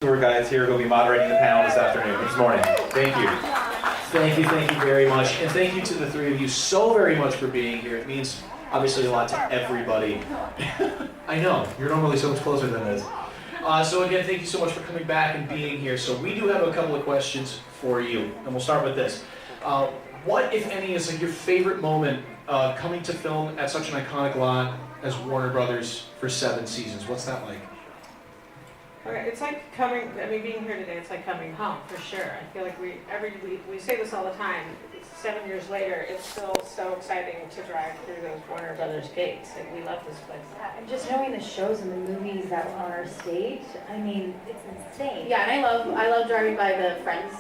Tour guides here who will be moderating the panel this afternoon, this morning. Thank you. Thank you very much. And thank you to the three of you so very much for being here. It means obviously a lot to everybody. I know, you're normally so much closer than this. So again, thank you so much for coming back and being here. So we do have a couple of questions for you, and we'll start with this. What, if any, is like your favorite moment coming to film at such an iconic lot as Warner Brothers for 7 seasons? What's that like? It's like being here today, it's like coming home, for sure. I feel like we say this all the time. 7 years later, it's still so exciting to drive through those Warner Brothers gates. Like, we love this place. And just knowing the shows and the movies that were on our stage, I mean, it's insane. Yeah, and I love driving by the Friends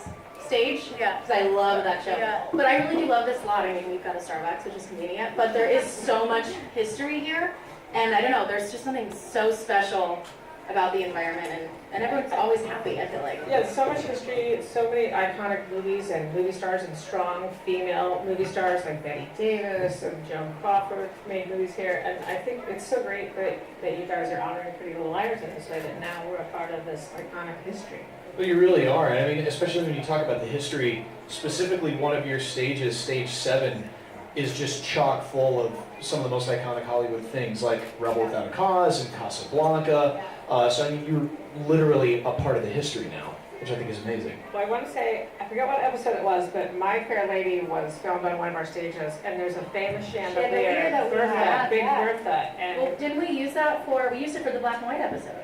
stage. Yeah, because I love that show. Yeah. But I really do love this lot. I mean, we've got a Starbucks, which is convenient, but there is so much history here, and I don't know, there's just something so special about the environment, and everyone's always happy, I feel like. Yeah, so much history, so many iconic movies and movie stars and strong female movie stars like Betty Davis and Joan Crawford made movies here, and I think it's so great that you guys are honoring Pretty Little Liars in this way, that now we're a part of this iconic history. Well, you really are. I mean, especially when you talk about the history, specifically one of your stages, stage 7, is just chock full of some of the most iconic Hollywood things, like Rebel Without a Cause and Casablanca. So I mean, you're literally a part of the history now, which I think is amazing. Well, I want to say, I forget what episode it was, but My Fair Lady was filmed on one of our stages, and there's a famous chandelier, Bertha, Big Bertha. And well, didn't we use that we used it for the black and white episode.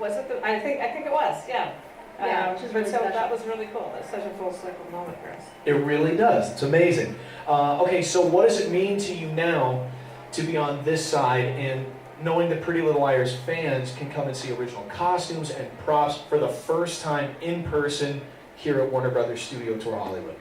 Was it I think it was, yeah. Yeah, which is really so special. that was really cool. That's such a full circle moment for us. It really does. It's amazing. Okay, so what does it mean to you now to be on this side and knowing that Pretty Little Liars fans can come and see original costumes and props for the first time in person here at Warner Brothers Studio Tour Hollywood?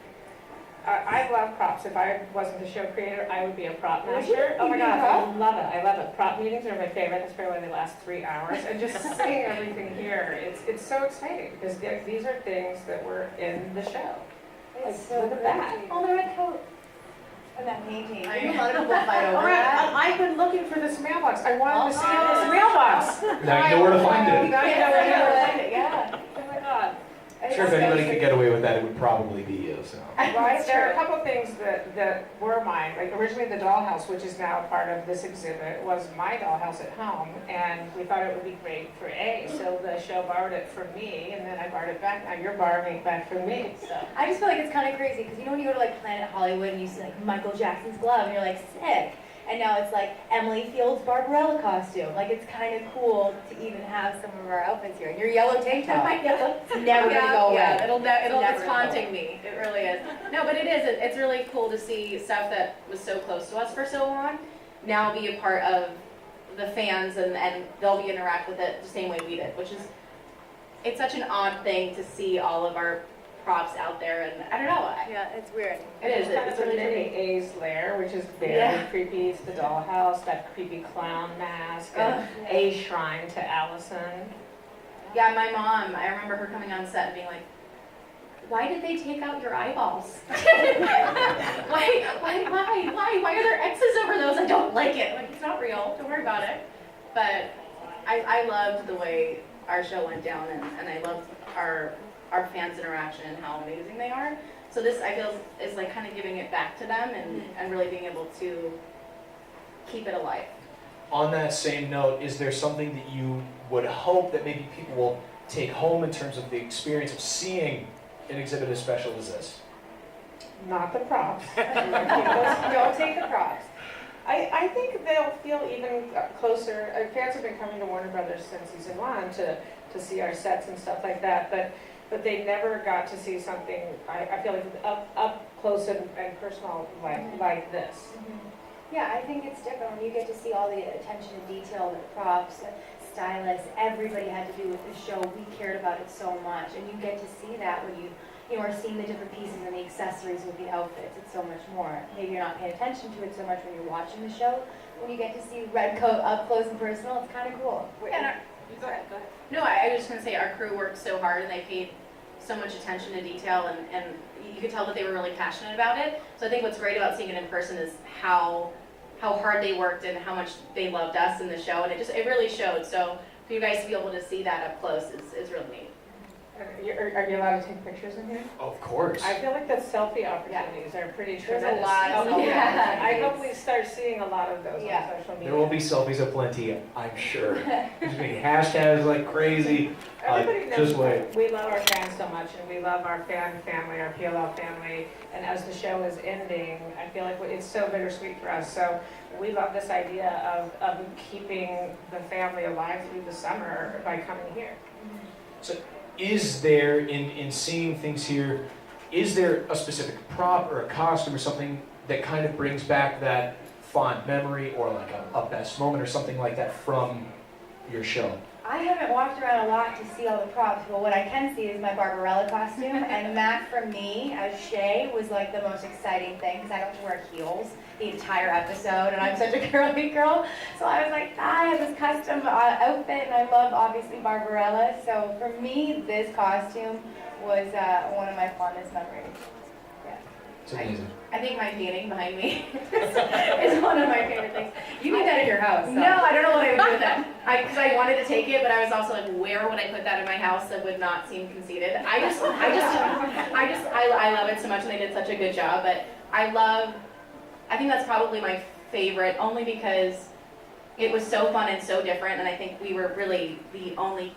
I love props. If I wasn't a show creator, I would be a prop Would master. you? Oh my You God, do prop? I love it. I love it. Prop meetings are my favorite. That's probably why they last 3 hours. And just seeing everything here, it's so exciting because these are things that were in the show. It's Like, look at that. Oh, the red coat. And that painting. I A lot of people fight over All right, that. I've been looking for this mailbox. I wanted to see this mailbox. Now you know where to find it. Now you know where to find it. Yeah. Oh my God. Sure, if anybody could get away with that, it would probably be you. So. Right, there are a couple of things that were mine. Like originally the dollhouse, which is now part of this exhibit, was my dollhouse at home, and we thought it would be great for A. So the show borrowed it from me, and then I borrowed it back. Now you're borrowing it back from me. So I just feel like it's kind of crazy because you know when you go to like Planet Hollywood and you see like Michael Jackson's glove and you're like sick, and now it's like Emily Field's Barbarella costume. Like it's kind of cool to even have some of our outfits here. And your yellow tank top, it's never gonna go away. Yeah, Never it's gonna haunting go me. It really is. No, but it is. It's really cool to see stuff that was so close to us for so long now be a part of the fans, and they'll be interact with it the same way we did, which is, it's such an odd thing to see all of our props out there, and I don't know. Yeah, it's weird. It is. kind It's of a really mini trippy. A's lair, which is very Yeah. creepy. It's the dollhouse, that creepy clown mask, and A shrine to Allison. Yeah, my mom, I remember her coming on set and being like, why did they take out your eyeballs? Why are there X's over those? I don't like it. Like, it's not real. Don't worry about it. But I loved the way our show went down, and I loved our fans' interaction and how amazing they are. So this, I feel, is like kind of giving it back to them and really being able to keep it alive. On that same note, is there something that you would hope that maybe people will take home in terms of the experience of seeing an exhibit as special as this? Not the props. Don't take the props. I think they'll feel even closer. Fans have been coming to Warner Brothers since season 1 to see our sets and stuff like that, but they never got to see something, I feel like, up close and personal like this. Yeah, I think it's different when you get to see all the attention to detail, the props, the stylists, everybody had to do with the show. We cared about it so much, and you get to see that when you are seeing the different pieces and the accessories with the outfits. It's so much more. Maybe you're not paying attention to it so much when you're watching the show. When you get to see Red Coat up close and personal, it's kind of cool. Yeah, Go ahead. no, I was just going to say our crew worked so hard and they paid so much attention to detail, and you could tell that they were really passionate about it. So I think what's great about seeing it in person is how hard they worked and how much they loved us in the show, and it really showed. So for you guys to be able to see that up close is really neat. Are you allowed to take pictures in here? Of course. I feel like the selfie opportunities are pretty There's a tremendous. lot of Oh, selfie yeah. I opportunities. hope we start seeing a lot of those Yeah. on social media. There will be selfies aplenty, I'm sure. There's gonna be hashtags like crazy. Everybody knows Just wait. we love our fans so much, and we love our fan family, our PLL family. And as the show is ending, I feel like it's so bittersweet for us. So we love this idea of keeping the family alive through the summer by coming here. So is there, in seeing things here, is there a specific prop or a costume or something that kind of brings back that fond memory or like a best moment or something like that from your show? I haven't walked around a lot to see all the props, but what I can see is my Barbarella costume, and Mac, for me, as Shay, was like the most exciting thing, because I don't wear heels the entire episode, and I'm such a girly girl, so I was like, I have this custom outfit, and I love, obviously, Barbarella, so for me, this costume was one of my fondest memories. It's amazing. I think my painting behind me is one of my favorite things. You need that in your house. So. No, I don't know what I would do with that. Because I wanted to take it, but I was also like, where would I put that in my house that would not seem conceited? I love it so much, and they did such a good job. But I think that's probably my favorite, only because it was so fun and so different, and I think we were really the only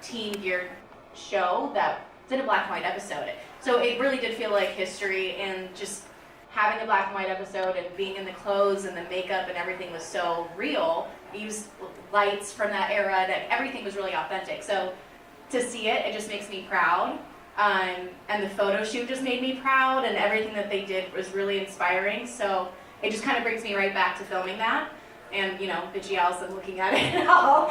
teen geared show that did a black and white episode. So it really did feel like history, and just having a black and white episode and being in the clothes and the makeup and everything was so real. We used lights from that era, that everything was really authentic. So to see it, it just makes me proud. And the photo shoot just made me proud, and everything that they did was really inspiring. So it just kind of brings me right back to filming that. And you know, bitchy Allison looking at it all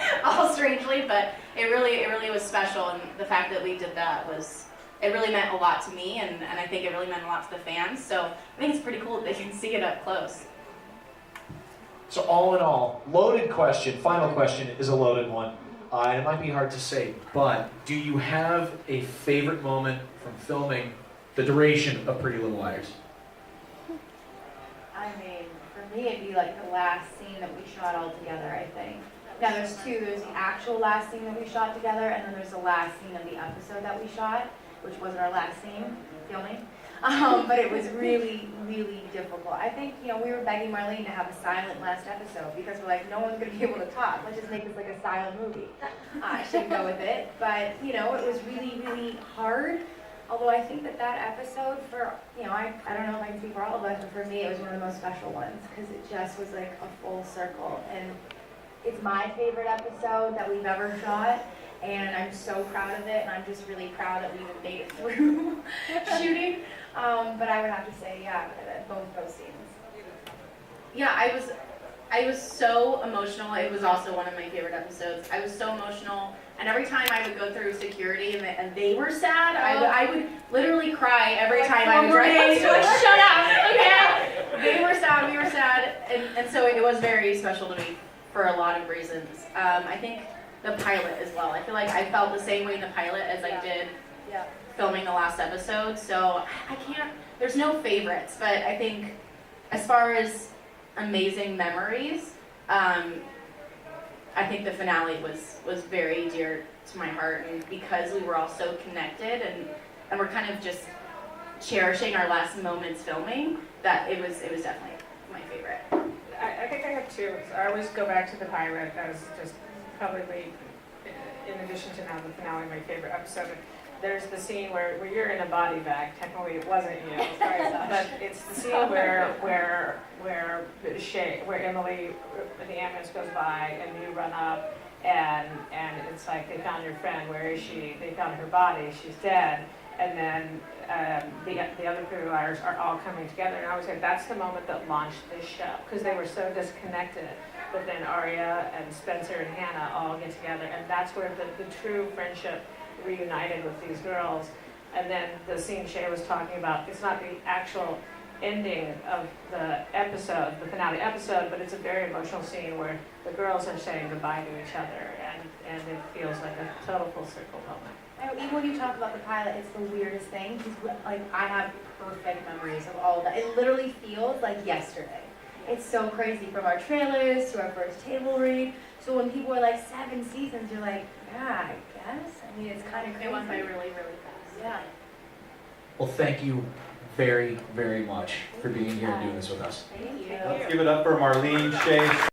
strangely, but it really was special. And the fact that we did that it really meant a lot to me, and I think it really meant a lot to the fans. So I think it's pretty cool that they can see it up close. So all in all, loaded question, final question is a loaded one. And it might be hard to say, but do you have a favorite moment from filming the duration of Pretty Little Liars? I mean, for me, it'd be like the last scene that we shot all together, I think. Now, there's two. There's the actual last scene that we shot together, and then there's the last scene of the episode that we shot, which wasn't our last scene, filming. But it was really, really difficult. I think, you know, we were begging Marlene to have a silent last episode, because we're like, no one's going to be able to talk. Let's just make this like a silent movie. She didn't go with it. But, you know, it was really, really hard. Although I think that episode for, you know, I don't know if I can speak for all of us, but for me it was one of the most special ones, because it just was like a full circle. And it's my favorite episode that we've ever shot, and I'm so proud of it, and I'm just really proud that we even made it through shooting. But I would have to say, yeah, both those scenes. Yeah, I was so emotional. It was also one of my favorite episodes. I was so emotional, and every time I would go through security and they were sad, I would literally cry every time I was driving. Like, shut up! Okay. They were sad, we were sad, and so it was very special to me for a lot of reasons. I think the pilot as well. I feel like I felt the same way in the pilot as I did filming the last episode. So there's no favorites, but I think as far as amazing memories, I think the finale was very dear to my heart, and because we were all so connected and we're kind of just cherishing our last moments filming, that it was definitely my favorite. I think I have two. I always go back to the pilot as just probably, in addition to now the finale, my favorite episode. There's the scene where you're in a body bag. Technically, it wasn't you, right? But it's the scene where Emily, the ambulance goes by, and you run up, and it's like, they found your friend. Where is she? They found her body. She's dead. And then the other Pretty Liars are all coming together. And I would say that's the moment that launched this show, because they were so disconnected. But then Aria and Spencer and Hannah all get together, and that's where the true friendship reunited with these girls. And then the scene Shay was talking about, it's not the actual ending of the episode, the finale episode, but it's a very emotional scene where the girls are saying goodbye to each other, and it feels like a total full circle moment. Even when you talk about the pilot, it's the weirdest thing, because like, I have perfect memories of all of that. It literally feels like yesterday. It's so crazy, from our trailers to our first table read. So when people are like 7 seasons, you're like, yeah, I Yes, I mean, it's kind of It went by crazy. really, really fast. Yeah. Well, thank you very, very much for being here and doing this with us. Thank you. Let's give it up for Marlene Shea.